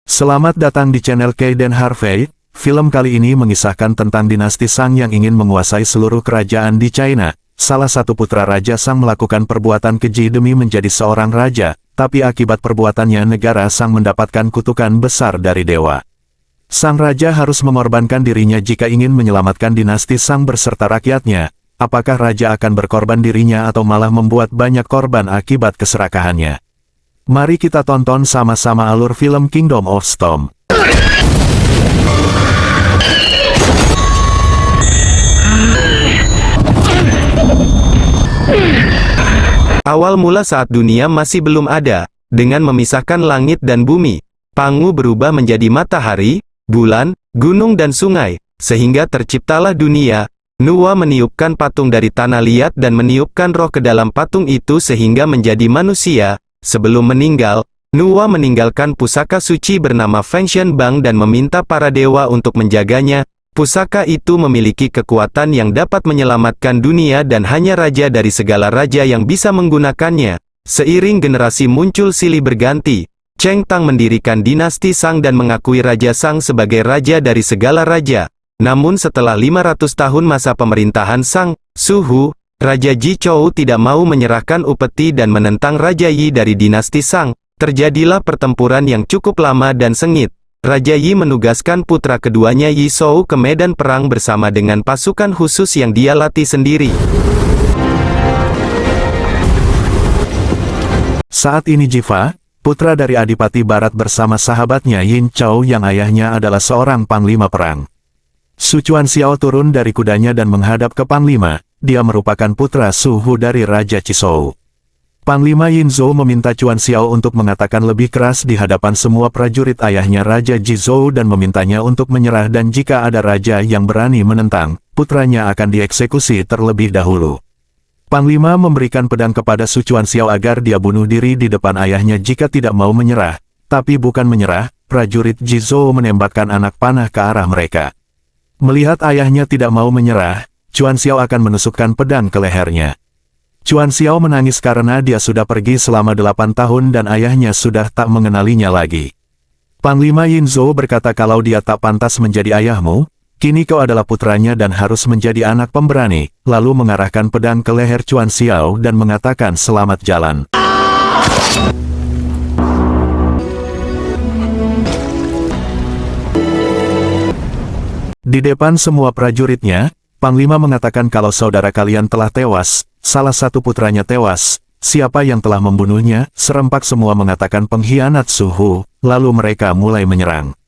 Selamat datang di channel Kaiden Harvey. Film kali ini mengisahkan tentang dinasti Shang yang ingin menguasai seluruh kerajaan di China. Salah satu putra Raja Shang melakukan perbuatan keji demi menjadi seorang raja, tapi akibat perbuatannya negara Shang mendapatkan kutukan besar dari dewa. Sang raja harus mengorbankan dirinya jika ingin menyelamatkan dinasti Shang berserta rakyatnya. Apakah raja akan berkorban dirinya atau malah membuat banyak korban akibat keserakahannya? Mari kita tonton sama-sama alur film Kingdom of Storm. Awal mula saat dunia masih belum ada, dengan memisahkan langit dan bumi, Pangu berubah menjadi matahari, bulan, gunung dan sungai, sehingga terciptalah dunia. Nuwa meniupkan patung dari tanah liat dan meniupkan roh ke dalam patung itu sehingga menjadi manusia. Sebelum meninggal, Nuwa meninggalkan pusaka suci bernama Fengshen Bang dan meminta para dewa untuk menjaganya. Pusaka itu memiliki kekuatan yang dapat menyelamatkan dunia dan hanya raja dari segala raja yang bisa menggunakannya. Seiring generasi muncul silih berganti, Cheng Tang mendirikan dinasti Shang dan mengakui Raja Shang sebagai raja dari segala raja. Namun setelah 500 tahun masa pemerintahan Shang, Suhu, Raja Ji Chou tidak mau menyerahkan upeti dan menentang Raja Yi dari dinasti Shang. Terjadilah pertempuran yang cukup lama dan sengit. Raja Yi menugaskan putra keduanya Yi Shou ke medan perang bersama dengan pasukan khusus yang dia latih sendiri. Saat ini Jiva, putra dari Adipati Barat bersama sahabatnya Yin Chou yang ayahnya adalah seorang panglima perang. Su Chuanxiao turun dari kudanya dan menghadap ke panglima. Dia merupakan putra Suhu dari Raja Chisou. Panglima Yin Zhou meminta Chuanxiao untuk mengatakan lebih keras di hadapan semua prajurit ayahnya Raja Jizhou dan memintanya untuk menyerah dan jika ada raja yang berani menentang, putranya akan dieksekusi terlebih dahulu. Panglima memberikan pedang kepada Su Chuanxiao agar dia bunuh diri di depan ayahnya jika tidak mau menyerah. Tapi bukan menyerah, prajurit Jizhou menembakkan anak panah ke arah mereka. Melihat ayahnya tidak mau menyerah, Chuanxiao akan menusukkan pedang ke lehernya. Chuanxiao menangis karena dia sudah pergi selama 8 tahun dan ayahnya sudah tak mengenalinya lagi. Panglima Yin Zhou berkata kalau dia tak pantas menjadi ayahmu, kini kau adalah putranya dan harus menjadi anak pemberani, lalu mengarahkan pedang ke leher Chuanxiao dan mengatakan selamat jalan. Di depan semua prajuritnya, Panglima mengatakan kalau saudara kalian telah tewas, salah satu putranya tewas, siapa yang telah membunuhnya, serempak semua mengatakan pengkhianat Suhu, lalu mereka mulai menyerang.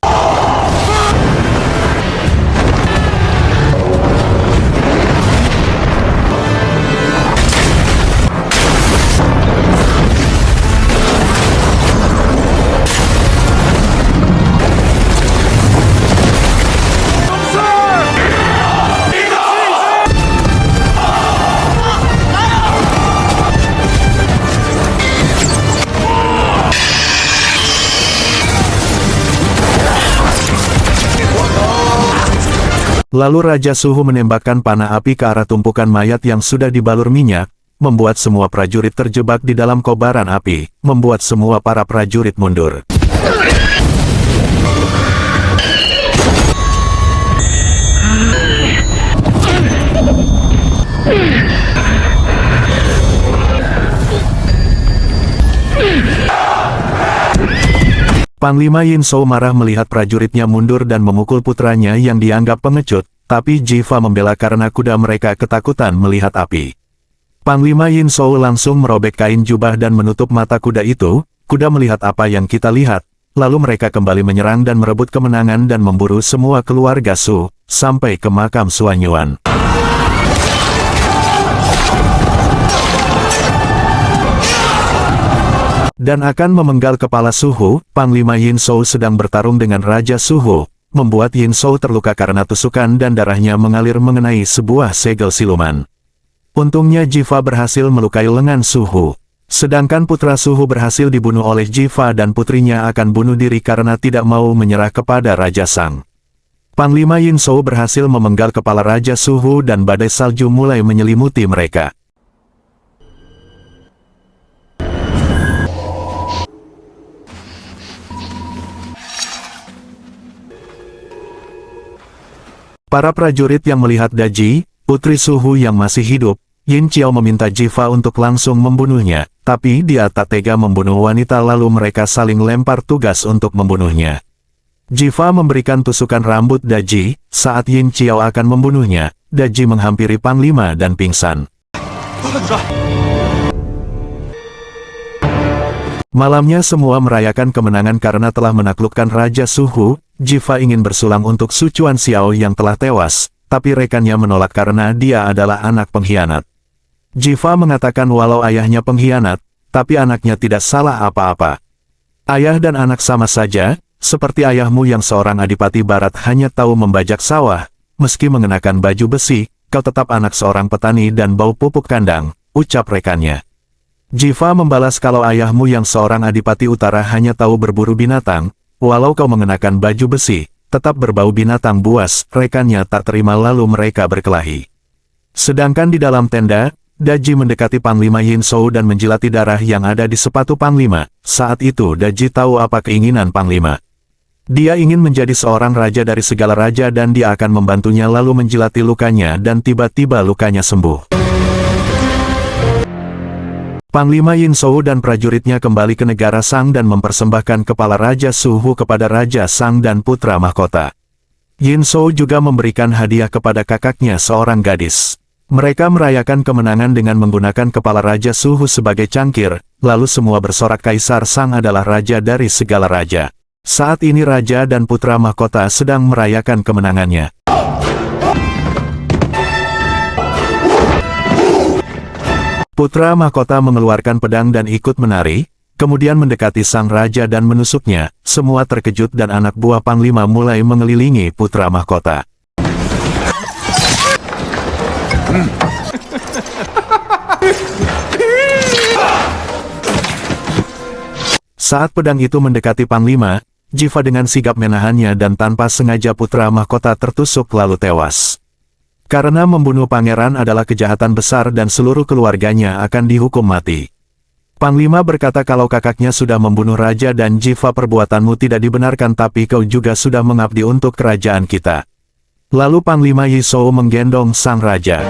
Lalu Raja Suhu menembakkan panah api ke arah tumpukan mayat yang sudah dibalur minyak, membuat semua prajurit terjebak di dalam kobaran api, membuat semua para prajurit mundur. Panglima Yin Zhou marah melihat prajuritnya mundur dan memukul putranya yang dianggap pengecut, tapi Jiva membela karena kuda mereka ketakutan melihat api. Panglima Yin Zhou langsung merobek kain jubah dan menutup mata kuda itu. Kuda melihat apa yang kita lihat, lalu mereka kembali menyerang dan merebut kemenangan dan memburu semua keluarga Su, sampai ke makam Suanyuan. Dan akan memenggal kepala Suhu. Panglima Yin Zhou sedang bertarung dengan Raja Suhu, membuat Yin Zhou terluka karena tusukan dan darahnya mengalir mengenai sebuah segel siluman. Untungnya Jiva berhasil melukai lengan Suhu. Sedangkan putra Suhu berhasil dibunuh oleh Jiva dan putrinya akan bunuh diri karena tidak mau menyerah kepada Raja Shang. Panglima Yin Zhou berhasil memenggal kepala Raja Suhu dan badai salju mulai menyelimuti mereka. Para prajurit yang melihat Daji, putri Suhu yang masih hidup, Yin Qiao meminta Jiva untuk langsung membunuhnya, tapi dia tak tega membunuh wanita lalu mereka saling lempar tugas untuk membunuhnya. Jiva memberikan tusukan rambut Daji, saat Yin Qiao akan membunuhnya, Daji menghampiri Panglima dan pingsan. Malamnya semua merayakan kemenangan karena telah menaklukkan Raja Suhu. Jiva ingin bersulang untuk Su Chuan Xiao yang telah tewas, tapi rekannya menolak karena dia adalah anak pengkhianat. Jiva mengatakan walau ayahnya pengkhianat, tapi anaknya tidak salah apa-apa. Ayah dan anak sama saja, seperti ayahmu yang seorang adipati barat hanya tahu membajak sawah, meski mengenakan baju besi, kau tetap anak seorang petani dan bau pupuk kandang, ucap rekannya. Jiva membalas kalau ayahmu yang seorang adipati utara hanya tahu berburu binatang, walau kau mengenakan baju besi, tetap berbau binatang buas, rekannya tak terima lalu mereka berkelahi. Sedangkan di dalam tenda, Daji mendekati Panglima Yin Shou dan menjilati darah yang ada di sepatu Panglima. Saat itu Daji tahu apa keinginan Panglima. Dia ingin menjadi seorang raja dari segala raja dan dia akan membantunya lalu menjilati lukanya dan tiba-tiba lukanya sembuh. Panglima Yin Shou dan prajuritnya kembali ke negara Shang dan mempersembahkan kepala Raja Suhu kepada Raja Shang dan putra mahkota. Yin Shou juga memberikan hadiah kepada kakaknya seorang gadis. Mereka merayakan kemenangan dengan menggunakan kepala Raja Suhu sebagai cangkir, lalu semua bersorak Kaisar Shang adalah raja dari segala raja. Saat ini raja dan putra mahkota sedang merayakan kemenangannya. Putra mahkota mengeluarkan pedang dan ikut menari, kemudian mendekati sang raja dan menusuknya. Semua terkejut dan anak buah Panglima mulai mengelilingi putra mahkota. Saat pedang itu mendekati Panglima, Jiva dengan sigap menahannya dan tanpa sengaja putra mahkota tertusuk lalu tewas. Karena membunuh pangeran adalah kejahatan besar dan seluruh keluarganya akan dihukum mati. Panglima berkata kalau kakaknya sudah membunuh raja dan Jiva perbuatanmu tidak dibenarkan tapi kau juga sudah mengabdi untuk kerajaan kita. Lalu Panglima Yi Shou menggendong sang raja.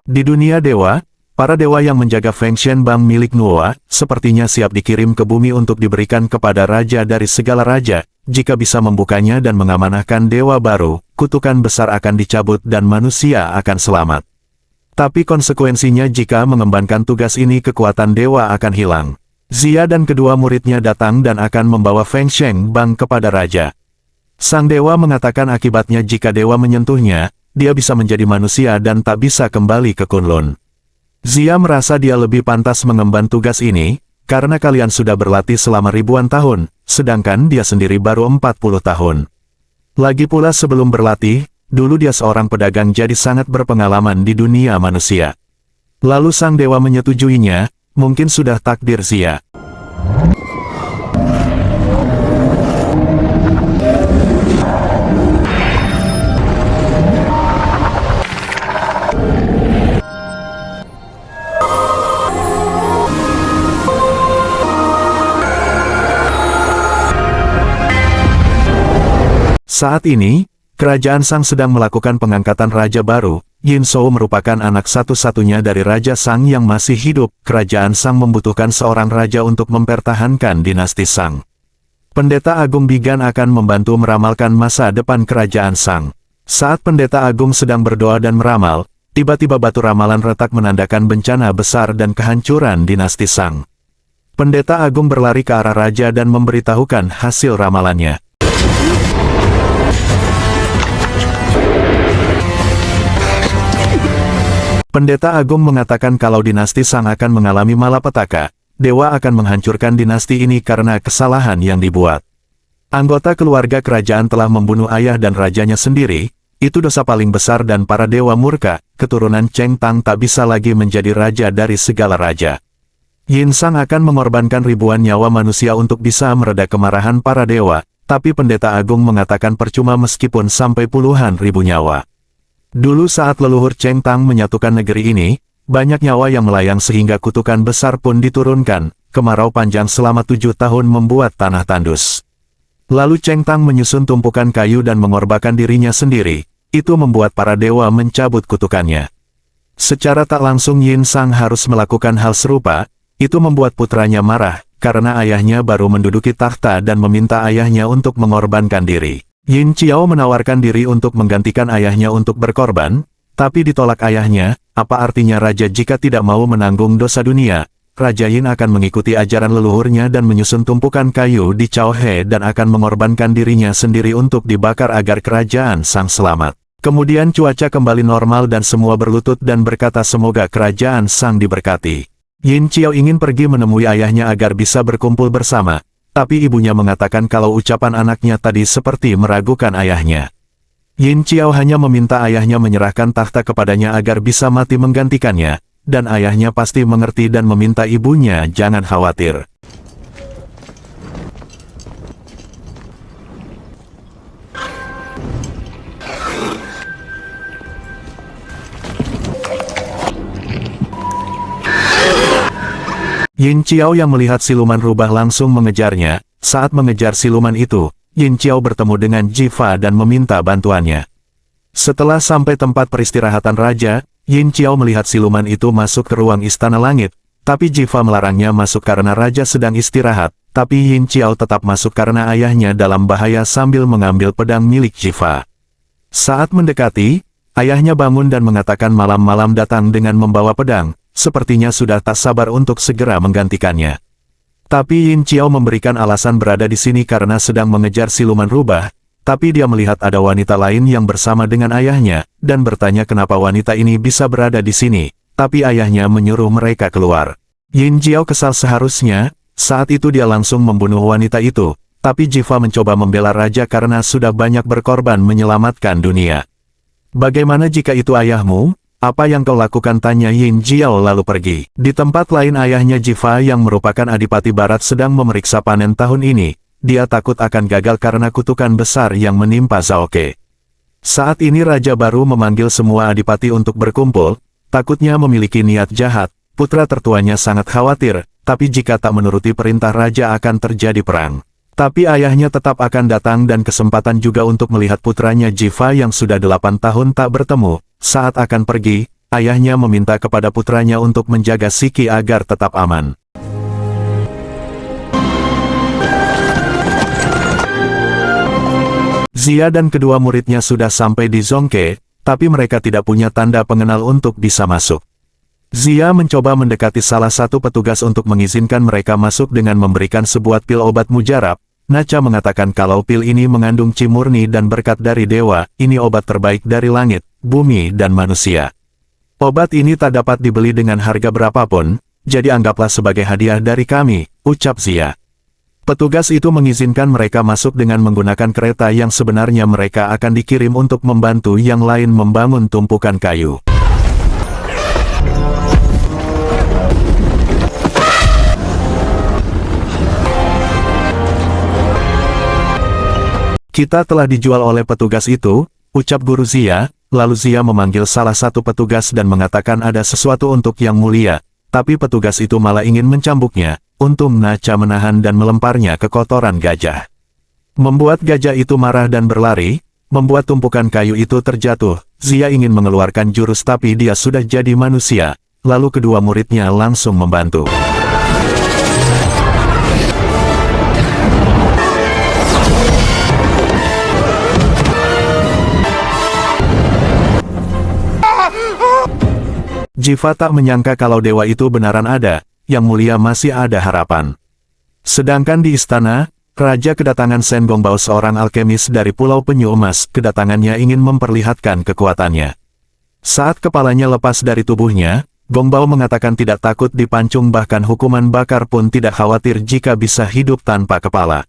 Di dunia dewa, para dewa yang menjaga Feng Shenbang milik Nuowa, sepertinya siap dikirim ke bumi untuk diberikan kepada raja dari segala raja. Jika bisa membukanya dan mengamanahkan dewa baru, kutukan besar akan dicabut dan manusia akan selamat. Tapi konsekuensinya jika mengembankan tugas ini kekuatan dewa akan hilang. Zia dan kedua muridnya datang dan akan membawa Feng Shenbang kepada raja. Sang dewa mengatakan akibatnya jika dewa menyentuhnya, dia bisa menjadi manusia dan tak bisa kembali ke Kunlun. Zia merasa dia lebih pantas mengemban tugas ini, karena kalian sudah berlatih selama ribuan tahun, sedangkan dia sendiri baru 40 tahun. Lagi pula sebelum berlatih, dulu dia seorang pedagang jadi sangat berpengalaman di dunia manusia. Lalu sang dewa menyetujuinya, mungkin sudah takdir Zia. Saat ini, kerajaan Shang sedang melakukan pengangkatan raja baru. Yin Shou merupakan anak satu-satunya dari Raja Shang yang masih hidup. Kerajaan Shang membutuhkan seorang raja untuk mempertahankan dinasti Shang. Pendeta Agung Bigan akan membantu meramalkan masa depan kerajaan Shang. Saat Pendeta Agung sedang berdoa dan meramal, tiba-tiba batu ramalan retak menandakan bencana besar dan kehancuran dinasti Shang. Pendeta Agung berlari ke arah raja dan memberitahukan hasil ramalannya. Pendeta Agung mengatakan kalau dinasti Shang akan mengalami malapetaka, dewa akan menghancurkan dinasti ini karena kesalahan yang dibuat. Anggota keluarga kerajaan telah membunuh ayah dan rajanya sendiri, itu dosa paling besar dan para dewa murka, keturunan Cheng Tang tak bisa lagi menjadi raja dari segala raja. Yin Shang akan mengorbankan ribuan nyawa manusia untuk bisa mereda kemarahan para dewa, tapi Pendeta Agung mengatakan percuma meskipun sampai puluhan ribu nyawa. Dulu saat leluhur Cheng Tang menyatukan negeri ini, banyak nyawa yang melayang sehingga kutukan besar pun diturunkan, kemarau panjang selama 7 tahun membuat tanah tandus. Lalu Cheng Tang menyusun tumpukan kayu dan mengorbankan dirinya sendiri, itu membuat para dewa mencabut kutukannya. Secara tak langsung Yin Sang harus melakukan hal serupa, itu membuat putranya marah, karena ayahnya baru menduduki takhta dan meminta ayahnya untuk mengorbankan diri. Yin Qiao menawarkan diri untuk menggantikan ayahnya untuk berkorban, tapi ditolak ayahnya. Apa artinya raja jika tidak mau menanggung dosa dunia? Raja Yin akan mengikuti ajaran leluhurnya dan menyusun tumpukan kayu di Cao He dan akan mengorbankan dirinya sendiri untuk dibakar agar kerajaan Sang selamat. Kemudian cuaca kembali normal dan semua berlutut dan berkata semoga kerajaan Sang diberkati. Yin Qiao ingin pergi menemui ayahnya agar bisa berkumpul bersama. Tapi ibunya mengatakan kalau ucapan anaknya tadi seperti meragukan ayahnya. Yin Qiao hanya meminta ayahnya menyerahkan takhta kepadanya agar bisa mati menggantikannya, dan ayahnya pasti mengerti dan meminta ibunya jangan khawatir. Yin Qiao yang melihat siluman rubah langsung mengejarnya. Saat mengejar siluman itu, Yin Qiao bertemu dengan Jiva dan meminta bantuannya. Setelah sampai tempat peristirahatan raja, Yin Qiao melihat siluman itu masuk ke ruang istana langit, tapi Jiva melarangnya masuk karena raja sedang istirahat, tapi Yin Qiao tetap masuk karena ayahnya dalam bahaya sambil mengambil pedang milik Jiva. Saat mendekati, ayahnya bangun dan mengatakan malam-malam datang dengan membawa pedang. Sepertinya sudah tak sabar untuk segera menggantikannya. Tapi Yin Qiao memberikan alasan berada di sini karena sedang mengejar siluman rubah, tapi dia melihat ada wanita lain yang bersama dengan ayahnya, dan bertanya kenapa wanita ini bisa berada di sini, tapi ayahnya menyuruh mereka keluar. Yin Qiao kesal seharusnya, saat itu dia langsung membunuh wanita itu, tapi Jiva mencoba membela raja karena sudah banyak berkorban menyelamatkan dunia. Bagaimana jika itu ayahmu? Apa yang kau lakukan? Tanya Yin Qiao lalu pergi. Di tempat lain ayahnya Jiva yang merupakan Adipati Barat sedang memeriksa panen tahun ini. Dia takut akan gagal karena kutukan besar yang menimpa Zhao Ke. Saat ini raja baru memanggil semua adipati untuk berkumpul, takutnya memiliki niat jahat. Putra tertuanya sangat khawatir, tapi jika tak menuruti perintah raja akan terjadi perang. Tapi ayahnya tetap akan datang dan kesempatan juga untuk melihat putranya Jiva yang sudah 8 tahun tak bertemu. Saat akan pergi, ayahnya meminta kepada putranya untuk menjaga Siki agar tetap aman. Zia dan kedua muridnya sudah sampai di Zongke, tapi mereka tidak punya tanda pengenal untuk bisa masuk. Zia mencoba mendekati salah satu petugas untuk mengizinkan mereka masuk dengan memberikan sebuah pil obat mujarab. Nacha mengatakan kalau pil ini mengandung chi murni dan berkat dari dewa, ini obat terbaik dari langit, bumi dan manusia. Obat ini tak dapat dibeli dengan harga berapapun, jadi anggaplah sebagai hadiah dari kami, ucap Zia. Petugas itu mengizinkan mereka masuk dengan menggunakan kereta yang sebenarnya mereka akan dikirim untuk membantu yang lain membangun tumpukan kayu. Kita telah dijual oleh petugas itu, ucap guru Zia, lalu Zia memanggil salah satu petugas dan mengatakan ada sesuatu untuk yang mulia, tapi petugas itu malah ingin mencambuknya, untung Nacha menahan dan melemparnya ke kotoran gajah. Membuat gajah itu marah dan berlari, membuat tumpukan kayu itu terjatuh. Zia ingin mengeluarkan jurus tapi dia sudah jadi manusia, lalu kedua muridnya langsung membantu. Jiva tak menyangka kalau dewa itu benaran ada, yang mulia masih ada harapan. Sedangkan di istana, raja kedatangan Shen Gongbao seorang alkemis dari Pulau Penyu Emas, kedatangannya ingin memperlihatkan kekuatannya. Saat kepalanya lepas dari tubuhnya, Gongbao mengatakan tidak takut dipancung bahkan hukuman bakar pun tidak khawatir jika bisa hidup tanpa kepala.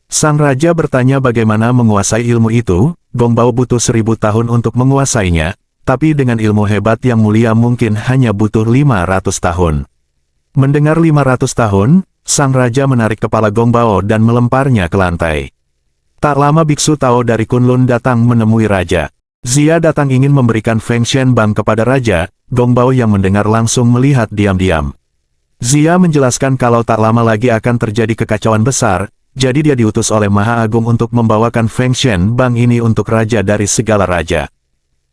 Sang raja bertanya bagaimana menguasai ilmu itu. Gongbao butuh 1000 tahun untuk menguasainya, tapi dengan ilmu hebat yang mulia mungkin hanya butuh 500 tahun. Mendengar 500 tahun, sang raja menarik kepala Gongbao dan melemparnya ke lantai. Tak lama biksu Tao dari Kunlun datang menemui raja. Zia datang ingin memberikan Feng Shenbang kepada Raja. Gong Bao yang mendengar langsung melihat diam-diam. Zia menjelaskan kalau tak lama lagi akan terjadi kekacauan besar, jadi dia diutus oleh Maha Agung untuk membawakan Feng Shenbang ini untuk Raja dari segala raja.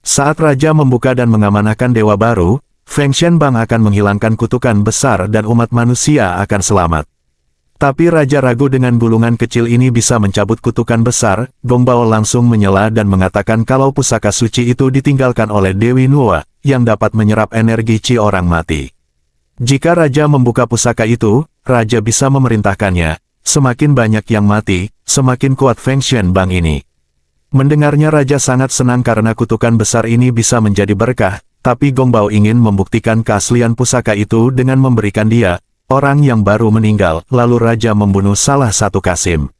Saat Raja membuka dan mengamanahkan dewa baru, Feng Shenbang akan menghilangkan kutukan besar dan umat manusia akan selamat. Tapi Raja ragu dengan gulungan kecil ini bisa mencabut kutukan besar. Gong Bao langsung menyela dan mengatakan kalau pusaka suci itu ditinggalkan oleh Dewi Nuwa, yang dapat menyerap energi Qi orang mati. Jika Raja membuka pusaka itu, Raja bisa memerintahkannya. Semakin banyak yang mati, semakin kuat Feng Shenbang ini. Mendengarnya Raja sangat senang karena kutukan besar ini bisa menjadi berkah, tapi Gong Bao ingin membuktikan keaslian pusaka itu dengan memberikan dia, orang yang baru meninggal, lalu Raja membunuh salah satu Kasim.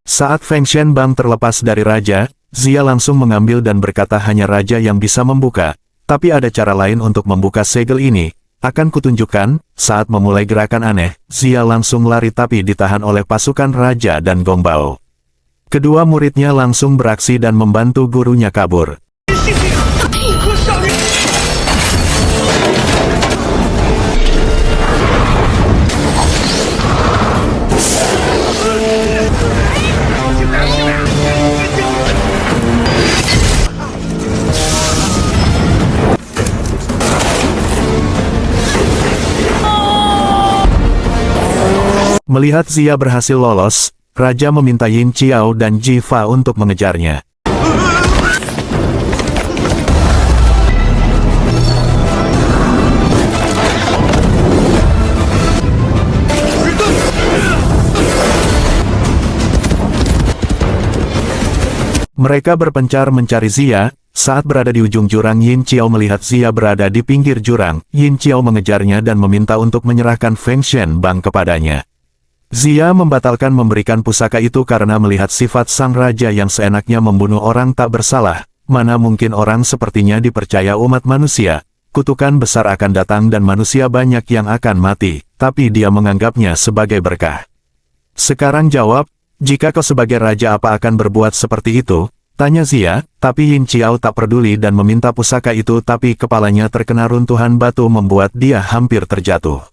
Saat Feng Shenbang terlepas dari Raja, Zia langsung mengambil dan berkata hanya Raja yang bisa membuka, tapi ada cara lain untuk membuka segel ini. Akan kutunjukkan. Saat memulai gerakan aneh, Zia langsung lari tapi ditahan oleh pasukan Raja dan Gong Bao. Kedua muridnya langsung beraksi dan membantu gurunya kabur. Melihat Zia berhasil lolos, Raja meminta Yin Qiao dan Ji Fa untuk mengejarnya. Mereka berpencar mencari Zia. Saat berada di ujung jurang, Yin Qiao melihat Zia berada di pinggir jurang. Yin Qiao mengejarnya dan meminta untuk menyerahkan Feng Shenbang kepadanya. Zia membatalkan memberikan pusaka itu karena melihat sifat sang raja yang seenaknya membunuh orang tak bersalah. Mana mungkin orang sepertinya dipercaya umat manusia. Kutukan besar akan datang dan manusia banyak yang akan mati, tapi dia menganggapnya sebagai berkah. Sekarang jawab, jika kau sebagai raja apa akan berbuat seperti itu? Tanya Zia, tapi Yin Qiao tak peduli dan meminta pusaka itu tapi kepalanya terkena runtuhan batu membuat dia hampir terjatuh.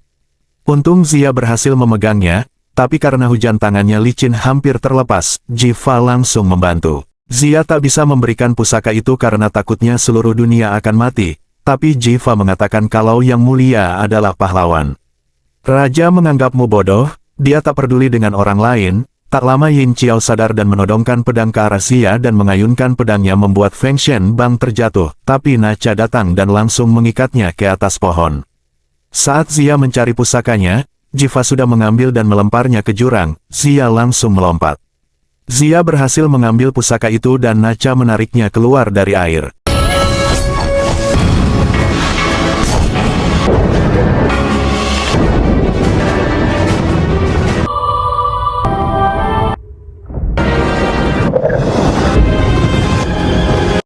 Untung Zia berhasil memegangnya. Tapi karena hujan tangannya licin hampir terlepas, Ji Fa langsung membantu. Zia tak bisa memberikan pusaka itu karena takutnya seluruh dunia akan mati, tapi Ji Fa mengatakan kalau yang mulia adalah pahlawan. Raja menganggapmu bodoh, dia tak peduli dengan orang lain. Tak lama Yin Qiao sadar dan menodongkan pedang ke arah Zia dan mengayunkan pedangnya membuat Feng Shenbang terjatuh, tapi Nacha datang dan langsung mengikatnya ke atas pohon. Saat Zia mencari pusakanya, Ji Fa sudah mengambil dan melemparnya ke jurang. Zia langsung melompat. Zia berhasil mengambil pusaka itu dan Nacha menariknya keluar dari air.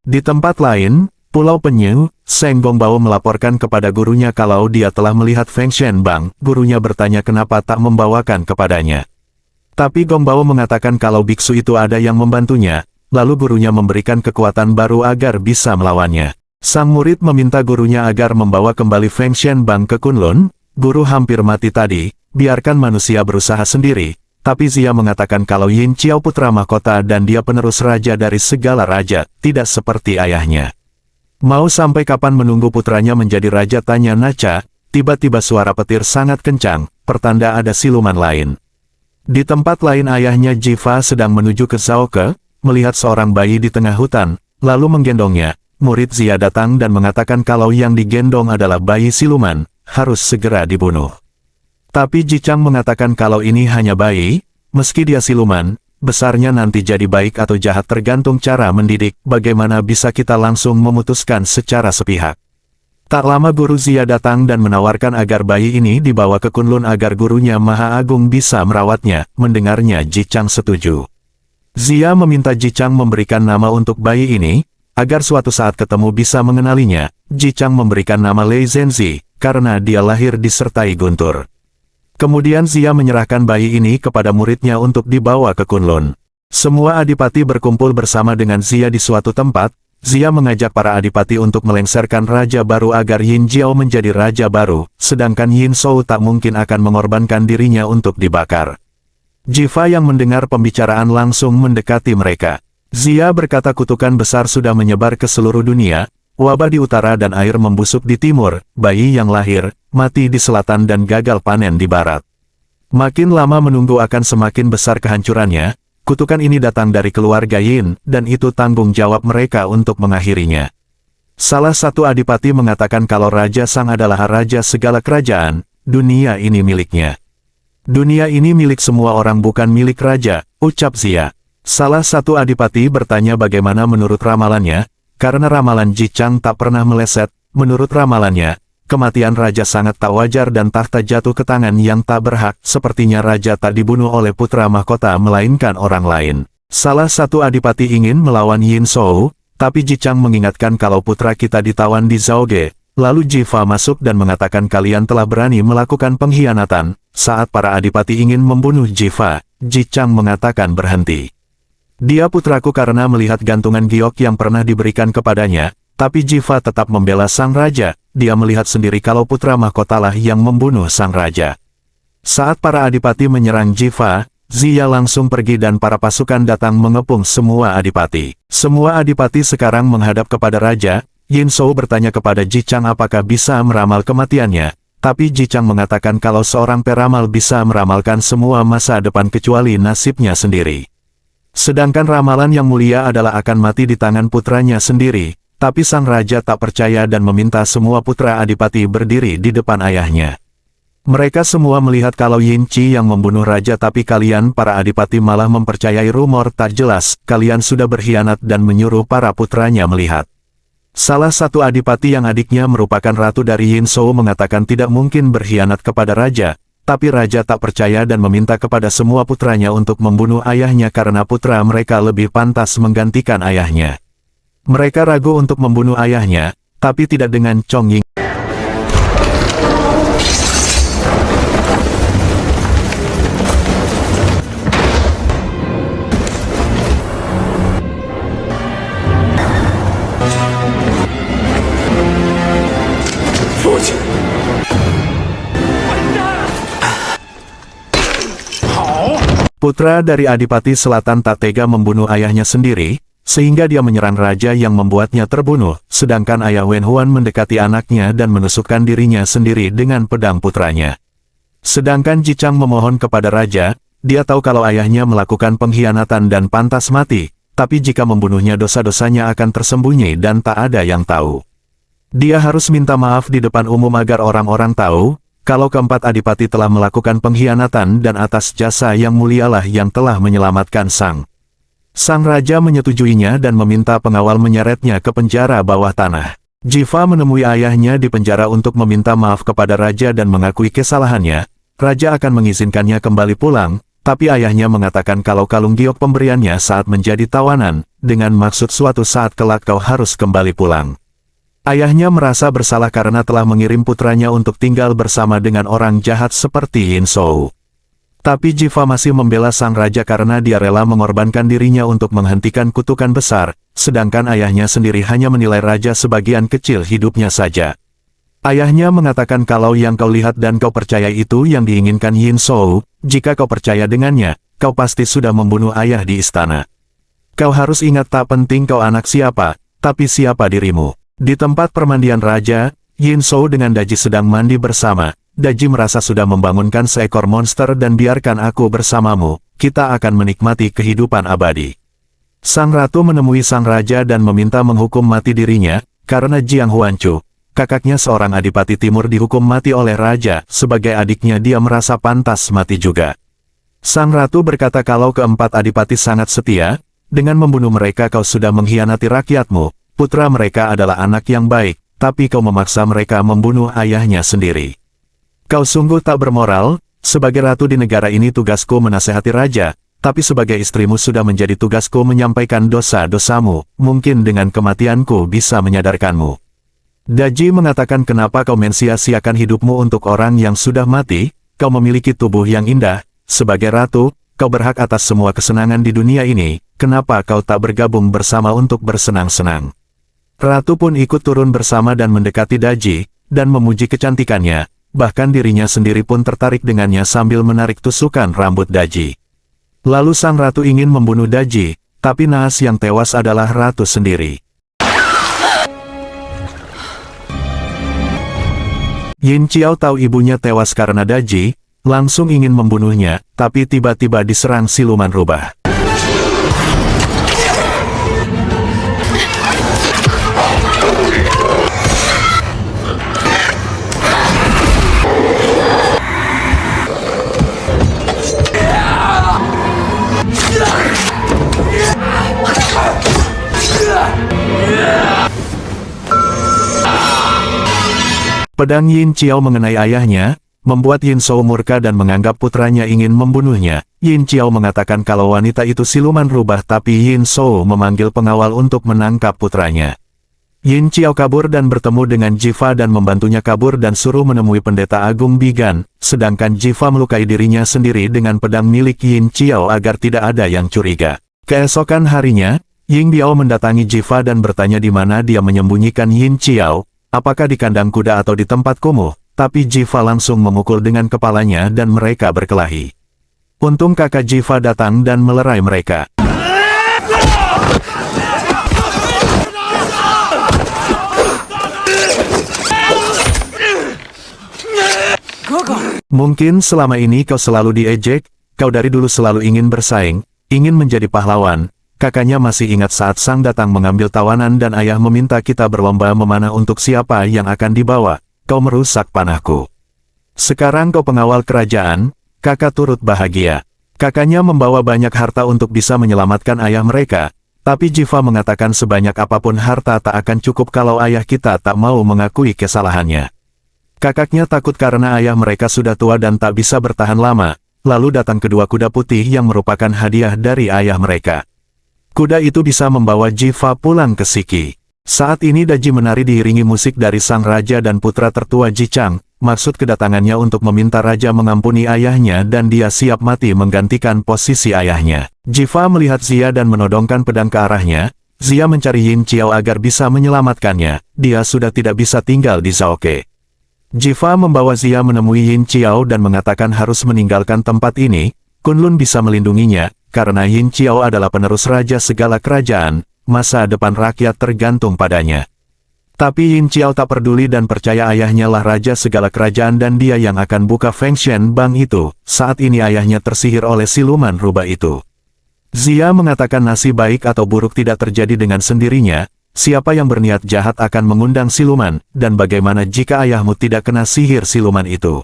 Di tempat lain, Pulau Penyu, Seng Gong Bao melaporkan kepada gurunya kalau dia telah melihat Feng Shenbang. Gurunya bertanya kenapa tak membawakan kepadanya. Tapi Gong Bao mengatakan kalau biksu itu ada yang membantunya, lalu gurunya memberikan kekuatan baru agar bisa melawannya. Sang murid meminta gurunya agar membawa kembali Feng Shenbang ke Kunlun. Guru hampir mati tadi, biarkan manusia berusaha sendiri. Tapi Zia mengatakan kalau Yin Qiao putra mahkota dan dia penerus raja dari segala raja, tidak seperti ayahnya. Mau sampai kapan menunggu putranya menjadi raja, tanya Nacha. Tiba-tiba suara petir sangat kencang, pertanda ada siluman lain. Di tempat lain ayahnya Ji Fa sedang menuju ke Zhaoke, melihat seorang bayi di tengah hutan, lalu menggendongnya. Murid Zia datang dan mengatakan kalau yang digendong adalah bayi siluman, harus segera dibunuh. Tapi Ji Chang mengatakan kalau ini hanya bayi, meski dia siluman, besarnya nanti jadi baik atau jahat tergantung cara mendidik, bagaimana bisa kita langsung memutuskan secara sepihak. Tak lama guru Zia datang dan menawarkan agar bayi ini dibawa ke Kunlun agar gurunya Maha Agung bisa merawatnya. Mendengarnya Ji Chang setuju. Zia meminta Ji Chang memberikan nama untuk bayi ini, Agar suatu saat ketemu bisa mengenalinya, Ji Chang memberikan nama Lei Zhenzi, karena dia lahir disertai guntur. Kemudian Zia menyerahkan bayi ini kepada muridnya untuk dibawa ke Kunlun. Semua adipati berkumpul bersama dengan Zia di suatu tempat. Zia mengajak para adipati untuk melengsarkan raja baru agar Yin Jiao menjadi raja baru, sedangkan Yin Shou tak mungkin akan mengorbankan dirinya untuk dibakar. Jiva yang mendengar pembicaraan langsung mendekati mereka. Zia berkata kutukan besar sudah menyebar ke seluruh dunia, wabah di utara dan air membusuk di timur, bayi yang lahir, mati di selatan dan gagal panen di barat. Makin lama menunggu akan semakin besar kehancurannya. Kutukan ini datang dari keluarga Yin, dan itu tanggung jawab mereka untuk mengakhirinya. Salah satu adipati mengatakan kalau Raja Sang adalah raja segala kerajaan, dunia ini miliknya. Dunia ini milik semua orang bukan milik raja, ucap Zia. Salah satu adipati bertanya bagaimana menurut ramalannya, karena ramalan Ji Chang tak pernah meleset. Menurut ramalannya, kematian raja sangat tak wajar dan tahta jatuh ke tangan yang tak berhak, sepertinya raja tak dibunuh oleh putra mahkota melainkan orang lain. Salah satu adipati ingin melawan Yin Shou, tapi Ji Chang mengingatkan kalau putra kita ditawan di Zhaoge. Lalu Jiva masuk dan mengatakan kalian telah berani melakukan pengkhianatan. Saat para adipati ingin membunuh Jiva, Ji Chang mengatakan berhenti. Dia putraku karena melihat gantungan giok yang pernah diberikan kepadanya, tapi Jiva tetap membela sang raja. Dia melihat sendiri kalau putra mahkotalah yang membunuh sang raja. Saat para adipati menyerang Jiva, Zia langsung pergi dan para pasukan datang mengepung semua adipati. Semua adipati sekarang menghadap kepada raja. Yin Shou bertanya kepada Ji Chang apakah bisa meramal kematiannya, tapi Ji Chang mengatakan kalau seorang peramal bisa meramalkan semua masa depan kecuali nasibnya sendiri. Sedangkan ramalan yang mulia adalah akan mati di tangan putranya sendiri. Tapi sang raja tak percaya dan meminta semua putra adipati berdiri di depan ayahnya. Mereka semua melihat kalau Yin Qi yang membunuh raja tapi kalian para adipati malah mempercayai rumor tak jelas, kalian sudah berkhianat dan menyuruh para putranya melihat. Salah satu adipati yang adiknya merupakan ratu dari Yin Shou mengatakan tidak mungkin berkhianat kepada raja, tapi raja tak percaya dan meminta kepada semua putranya untuk membunuh ayahnya karena putra mereka lebih pantas menggantikan ayahnya. Mereka ragu untuk membunuh ayahnya, tapi tidak dengan Chong Ying. Putra dari Adipati Selatan tak tega membunuh ayahnya sendiri, sehingga dia menyerang raja yang membuatnya terbunuh, sedangkan ayah Wen Huan mendekati anaknya dan menusukkan dirinya sendiri dengan pedang putranya. Sedangkan Ji Chang memohon kepada raja, dia tahu kalau ayahnya melakukan pengkhianatan dan pantas mati, tapi jika membunuhnya dosa-dosanya akan tersembunyi dan tak ada yang tahu. Dia harus minta maaf di depan umum agar orang-orang tahu, kalau keempat adipati telah melakukan pengkhianatan dan atas jasa yang mulialah yang telah menyelamatkan Sang raja menyetujuinya dan meminta pengawal menyeretnya ke penjara bawah tanah. Jiva menemui ayahnya di penjara untuk meminta maaf kepada raja dan mengakui kesalahannya. Raja akan mengizinkannya kembali pulang, tapi ayahnya mengatakan kalau kalung giok pemberiannya saat menjadi tawanan, dengan maksud suatu saat kelak kau harus kembali pulang. Ayahnya merasa bersalah karena telah mengirim putranya untuk tinggal bersama dengan orang jahat seperti Yin Shou. Tapi Jiva masih membela sang raja karena dia rela mengorbankan dirinya untuk menghentikan kutukan besar, sedangkan ayahnya sendiri hanya menilai raja sebagian kecil hidupnya saja. Ayahnya mengatakan kalau yang kau lihat dan kau percaya itu yang diinginkan Yin Shou, jika kau percaya dengannya, kau pasti sudah membunuh ayah di istana. Kau harus ingat tak penting kau anak siapa, tapi siapa dirimu. Di tempat permandian raja, Yin Shou dengan Daji sedang mandi bersama. Daji merasa sudah membangunkan seekor monster dan biarkan aku bersamamu, kita akan menikmati kehidupan abadi. Sang ratu menemui sang raja dan meminta menghukum mati dirinya, karena Jiang Huanchu, kakaknya seorang adipati timur dihukum mati oleh raja, sebagai adiknya dia merasa pantas mati juga. Sang ratu berkata kalau keempat adipati sangat setia, dengan membunuh mereka kau sudah mengkhianati rakyatmu, putra mereka adalah anak yang baik, tapi kau memaksa mereka membunuh ayahnya sendiri. Kau sungguh tak bermoral, sebagai ratu di negara ini tugasku menasehati raja, tapi sebagai istrimu sudah menjadi tugasku menyampaikan dosa-dosamu, mungkin dengan kematianku bisa menyadarkanmu. Daji mengatakan kenapa kau mensia-siakan hidupmu untuk orang yang sudah mati, kau memiliki tubuh yang indah, sebagai ratu, kau berhak atas semua kesenangan di dunia ini, kenapa kau tak bergabung bersama untuk bersenang-senang? Ratu pun ikut turun bersama dan mendekati Daji, dan memuji kecantikannya, bahkan dirinya sendiri pun tertarik dengannya sambil menarik tusukan rambut Daji. Lalu sang ratu ingin membunuh Daji, tapi naas yang tewas adalah ratu sendiri. Yin Qiao tahu ibunya tewas karena Daji, langsung ingin membunuhnya, tapi tiba-tiba diserang siluman rubah. Pedang Yin Qiao mengenai ayahnya, membuat Yin Shou murka dan menganggap putranya ingin membunuhnya. Yin Qiao mengatakan kalau wanita itu siluman rubah, tapi Yin Shou memanggil pengawal untuk menangkap putranya. Yin Qiao kabur dan bertemu dengan Jifa dan membantunya kabur dan suruh menemui pendeta agung Bigan, sedangkan Jifa melukai dirinya sendiri dengan pedang milik Yin Qiao agar tidak ada yang curiga. Keesokan harinya, Ying Biao mendatangi Jifa dan bertanya di mana dia menyembunyikan Yin Qiao, apakah di kandang kuda atau di tempat kumuh, tapi Jifa langsung memukul dengan kepalanya dan mereka berkelahi. Untung kakak Jifa datang dan melerai mereka. Mungkin selama ini kau selalu diejek, kau dari dulu selalu ingin bersaing, ingin menjadi pahlawan. Kakaknya masih ingat saat sang datang mengambil tawanan dan ayah meminta kita berlomba memanah untuk siapa yang akan dibawa. Kau merusak panahku. Sekarang kau pengawal kerajaan, kakak turut bahagia. Kakaknya membawa banyak harta untuk bisa menyelamatkan ayah mereka, tapi Jifa mengatakan sebanyak apapun harta tak akan cukup kalau ayah kita tak mau mengakui kesalahannya. Kakaknya takut karena ayah mereka sudah tua dan tak bisa bertahan lama, lalu datang kedua kuda putih yang merupakan hadiah dari ayah mereka. Kuda itu bisa membawa Jifa pulang ke Shiki. Saat ini Daji menari diiringi musik dari sang raja dan putra tertua Jichang, maksud kedatangannya untuk meminta raja mengampuni ayahnya dan dia siap mati menggantikan posisi ayahnya. Jifa melihat Zia dan menodongkan pedang ke arahnya. Zia mencari Yin Qiao agar bisa menyelamatkannya, dia sudah tidak bisa tinggal di Zhaoke. Jifa membawa Zia menemui Yin Qiao dan mengatakan harus meninggalkan tempat ini, Kunlun bisa melindunginya, karena Yin Qiao adalah penerus raja segala kerajaan, masa depan rakyat tergantung padanya. Tapi Yin Qiao tak peduli dan percaya ayahnya lah raja segala kerajaan dan dia yang akan buka Fengshen Bank itu, saat ini ayahnya tersihir oleh siluman rubah itu. Zia mengatakan nasib baik atau buruk tidak terjadi dengan sendirinya, siapa yang berniat jahat akan mengundang siluman, dan bagaimana jika ayahmu tidak kena sihir siluman itu?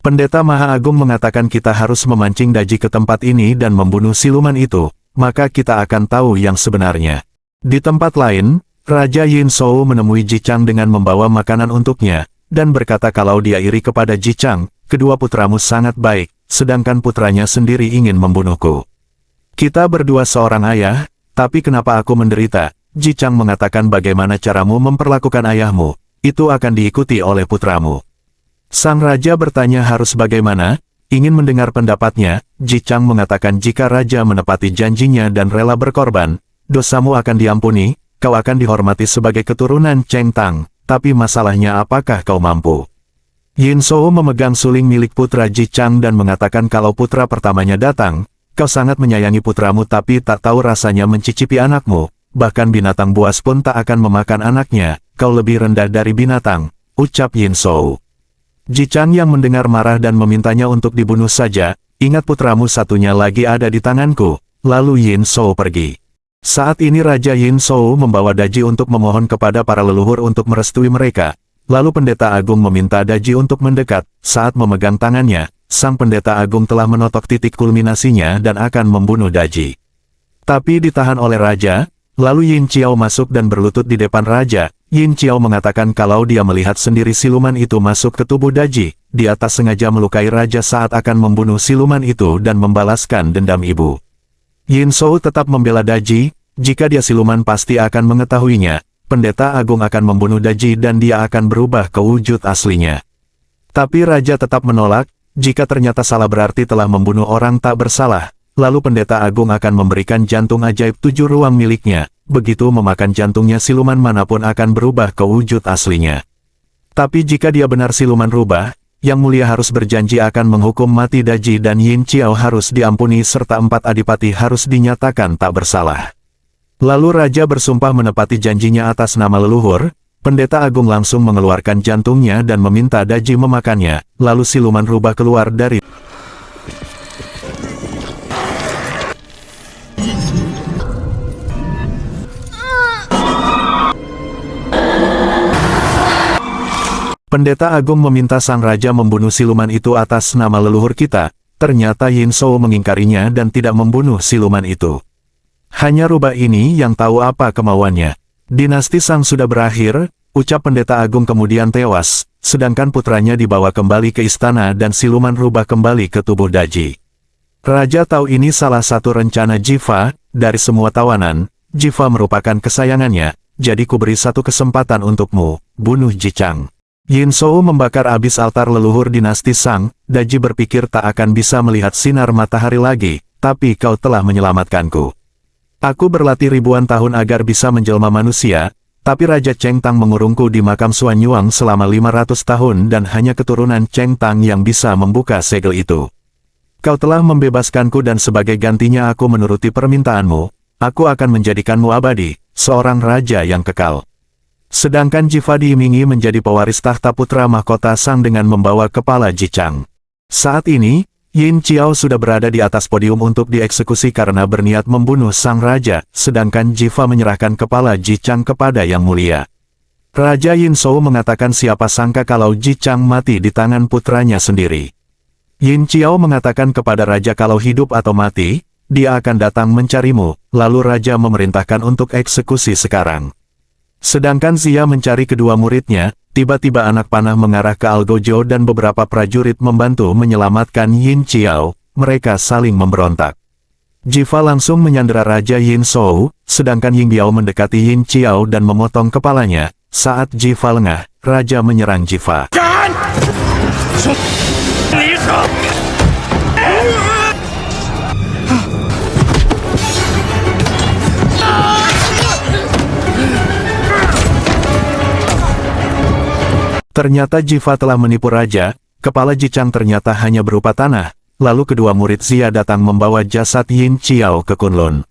Pendeta Maha Agung mengatakan kita harus memancing Daji ke tempat ini dan membunuh siluman itu, maka kita akan tahu yang sebenarnya. Di tempat lain, Raja Yin Shou menemui Jichang dengan membawa makanan untuknya, dan berkata kalau dia iri kepada Jichang, kedua putramu sangat baik, sedangkan putranya sendiri ingin membunuhku. Kita berdua seorang ayah, tapi kenapa aku menderita? Jichang mengatakan bagaimana caramu memperlakukan ayahmu, itu akan diikuti oleh putramu. Sang raja bertanya harus bagaimana, ingin mendengar pendapatnya. Jichang mengatakan jika raja menepati janjinya dan rela berkorban, dosamu akan diampuni, kau akan dihormati sebagai keturunan Cheng Tang, tapi masalahnya apakah kau mampu? Yin Shou memegang suling milik putra Jichang dan mengatakan kalau putra pertamanya datang, kau sangat menyayangi putramu tapi tak tahu rasanya mencicipi anakmu, bahkan binatang buas pun tak akan memakan anaknya, kau lebih rendah dari binatang, ucap Yin Shou. Jichang yang mendengar marah dan memintanya untuk dibunuh saja, ingat putramu satunya lagi ada di tanganku, lalu Yin Shou pergi. Saat ini Raja Yin Shou membawa Daji untuk memohon kepada para leluhur untuk merestui mereka, lalu pendeta agung meminta Daji untuk mendekat, saat memegang tangannya, sang pendeta agung telah menotok titik kulminasinya dan akan membunuh Daji. Tapi ditahan oleh Raja, lalu Yin Qiao masuk dan berlutut di depan Raja, Yin Qiao mengatakan kalau dia melihat sendiri siluman itu masuk ke tubuh Daji. Di atas sengaja melukai raja saat akan membunuh siluman itu dan membalaskan dendam ibu. Yin Shou tetap membela Daji, jika dia siluman pasti akan mengetahuinya. Pendeta Agung akan membunuh Daji dan dia akan berubah ke wujud aslinya. Tapi raja tetap menolak, jika ternyata salah berarti telah membunuh orang tak bersalah. Lalu pendeta Agung akan memberikan jantung ajaib 7 ruang miliknya. Begitu memakan jantungnya siluman manapun akan berubah ke wujud aslinya. Tapi jika dia benar siluman rubah, Yang Mulia harus berjanji akan menghukum mati Daji dan Yin Qiao harus diampuni serta 4 adipati harus dinyatakan tak bersalah. Lalu raja bersumpah menepati janjinya atas nama leluhur. Pendeta Agung langsung mengeluarkan jantungnya dan meminta Daji memakannya, lalu siluman rubah keluar dari Pendeta Agung meminta sang raja membunuh siluman itu atas nama leluhur kita. Ternyata Yin Shou mengingkarinya dan tidak membunuh siluman itu. Hanya rubah ini yang tahu apa kemauannya. Dinasti Sang sudah berakhir, ucap pendeta Agung kemudian tewas, sedangkan putranya dibawa kembali ke istana dan siluman rubah kembali ke tubuh Daji. Raja tahu ini salah satu rencana Jiva. Dari semua tawanan, Jiva merupakan kesayangannya, jadi kuberi satu kesempatan untukmu, bunuh Jichang. Yin Shou membakar abis altar leluhur dinasti Sang. Daji berpikir tak akan bisa melihat sinar matahari lagi, tapi kau telah menyelamatkanku. Aku berlatih ribuan tahun agar bisa menjelma manusia, tapi Raja Cheng Tang mengurungku di makam Xuan Yuang selama 500 tahun dan hanya keturunan Cheng Tang yang bisa membuka segel itu. Kau telah membebaskanku dan sebagai gantinya aku menuruti permintaanmu, aku akan menjadikanmu abadi, seorang raja yang kekal. Sedangkan Jiva diimingi menjadi pewaris tahta putra mahkota Sang dengan membawa kepala Jichang. Saat ini, Yin Qiao sudah berada di atas podium untuk dieksekusi karena berniat membunuh sang raja, sedangkan Jiva menyerahkan kepala Jichang kepada Yang Mulia. Raja Yin Shou mengatakan siapa sangka kalau Jichang mati di tangan putranya sendiri. Yin Qiao mengatakan kepada raja kalau hidup atau mati, dia akan datang mencarimu, lalu raja memerintahkan untuk eksekusi sekarang. Sedangkan Zia mencari kedua muridnya, tiba-tiba anak panah mengarah ke Algojo dan beberapa prajurit membantu menyelamatkan Yin Qiao, mereka saling memberontak. Jiva langsung menyandera Raja Yin Shou, sedangkan Ying Biao mendekati Yin Qiao dan memotong kepalanya. Saat Jiva lengah, Raja menyerang Jiva. Ternyata Jiva telah menipu raja, kepala Jichang ternyata hanya berupa tanah, lalu kedua murid Zia datang membawa jasad Yin Qiao ke Kunlun.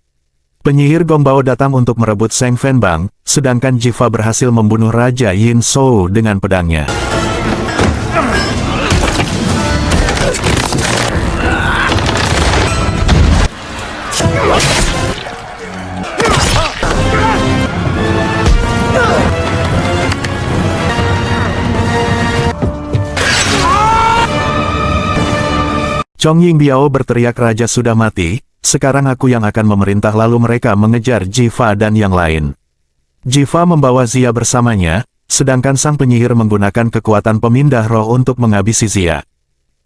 Penyihir Gongbao datang untuk merebut Seng Fenbang, sedangkan Jiva berhasil membunuh Raja Yin Shou dengan pedangnya. Chong Ying Biao berteriak raja sudah mati, sekarang aku yang akan memerintah lalu mereka mengejar Jiva dan yang lain. Jiva membawa Zia bersamanya, sedangkan sang penyihir menggunakan kekuatan pemindah roh untuk menghabisi Zia.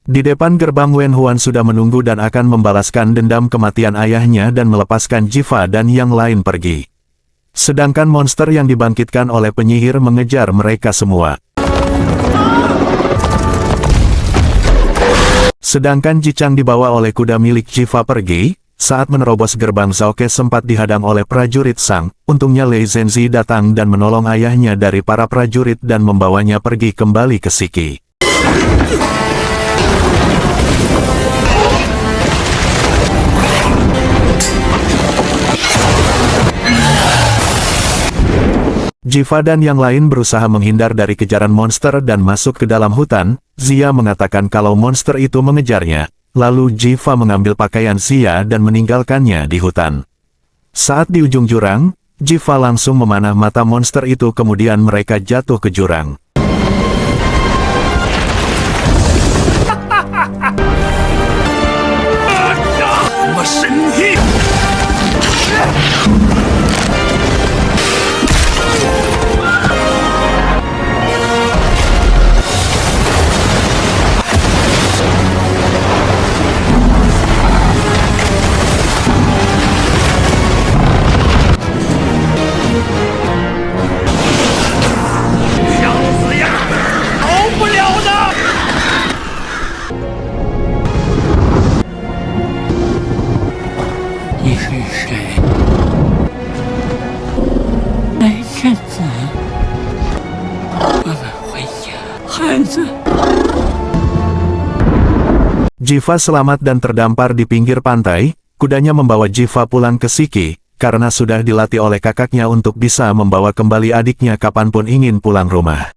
Di depan gerbang Wen Huan sudah menunggu dan akan membalaskan dendam kematian ayahnya dan melepaskan Jiva dan yang lain pergi. Sedangkan monster yang dibangkitkan oleh penyihir mengejar mereka semua. Sedangkan Jichang dibawa oleh kuda milik Jiva pergi, saat menerobos gerbang Zhaoke sempat dihadang oleh prajurit Sang, untungnya Lei Zhenzi datang dan menolong ayahnya dari para prajurit dan membawanya pergi kembali ke Shiki. Jiva dan yang lain berusaha menghindar dari kejaran monster dan masuk ke dalam hutan. Zia mengatakan kalau monster itu mengejarnya, lalu Jiva mengambil pakaian Zia dan meninggalkannya di hutan. Saat di ujung jurang, Jiva langsung memanah mata monster itu kemudian mereka jatuh ke jurang. 孩子。 Jiva selamat dan terdampar di pinggir pantai, kudanya membawa Jiva pulang ke Shiki, karena sudah dilatih oleh kakaknya untuk bisa membawa kembali adiknya kapanpun ingin pulang rumah.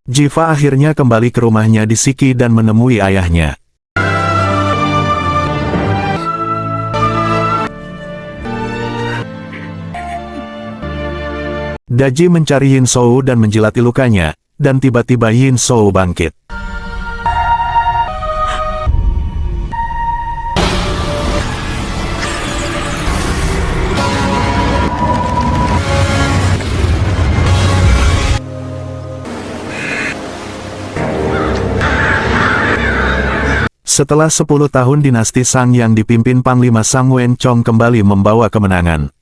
Jiva akhirnya kembali ke rumahnya di Shiki dan menemui ayahnya. Daji mencari Yin Shou dan menjilati lukanya, dan tiba-tiba Yin Shou bangkit. Setelah 10 tahun dinasti Sang yang dipimpin Panglima Sang Wen Chong kembali membawa kemenangan.